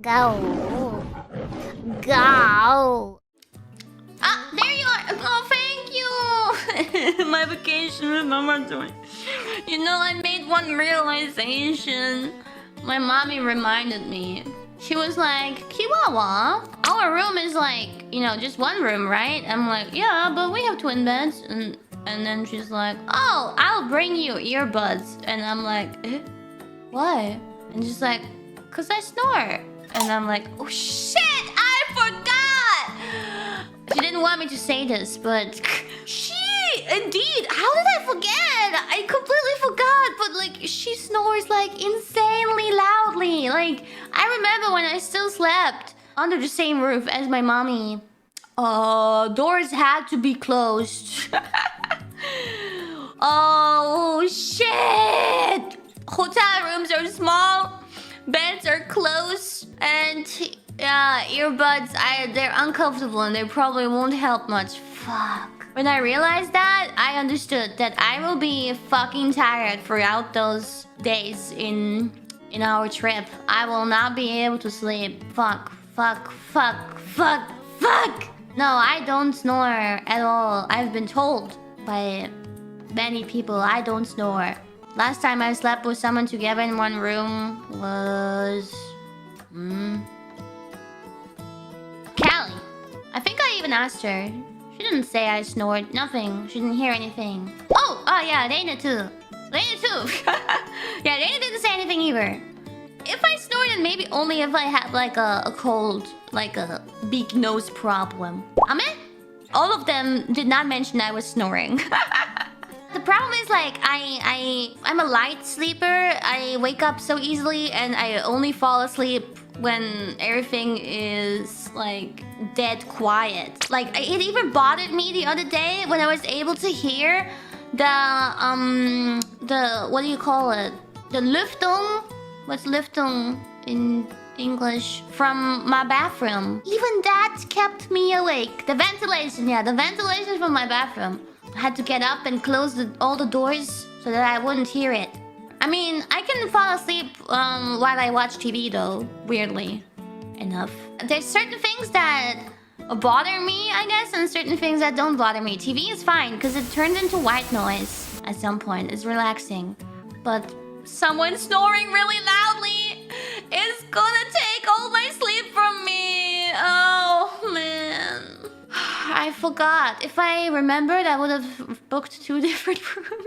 Go. Go. Ah, there you are. Oh, thank you. My vacation with Mama Tori. You know, I made one realization. My mommy reminded me. She was like, Chihuahua, our room is like, you know, just one room, right? I'm like, yeah, but we have twin beds. And then she's like, oh, I'll bring you earbuds. And I'm like, eh? Why? And she's like, cause I snore. And I'm like, oh shit, I forgot! She didn't want me to say this, but indeed, how did I forget? I completely forgot, but like, she snores like insanely loudly. Like, I remember when I still slept under the same roof as my mommy. Doors had to be closed. Oh shit! Hotel rooms are small, beds are close, and earbuds, they're uncomfortable and they probably won't help much. Fuck. When I realized that, I understood that I will be fucking tired throughout those days in our trip. I will not be able to sleep. Fuck. No, I don't snore at all. I've been told by many people I don't snore. Last time I slept with someone together in one room was... Callie. I think I even asked her. She didn't say I snored. Nothing. She didn't hear anything. Oh yeah, Dana too. Yeah, Dana didn't say anything either. If I snorted, maybe only if I had like a cold, like a big nose problem. Ame? All of them did not mention I was snoring. The problem is like I'm a light sleeper. I wake up so easily and I only fall asleep when everything is like dead quiet. Like it even bothered me the other day when I was able to hear the what do you call it? The Lüftung? What's Lüftung in English? From my bathroom. Even that kept me awake. The ventilation, yeah, the ventilation from my bathroom. I had to get up and close all the doors so that I wouldn't hear it. I mean, I can fall asleep while I watch TV though, weirdly enough. There's certain things that bother me, I guess, and certain things that don't bother me. TV is fine because it turns into white noise at some point. It's relaxing. But someone snoring really loudly is gonna take all my sleep from me. Oh, man. I forgot. If I remembered, I would have booked 2 different rooms.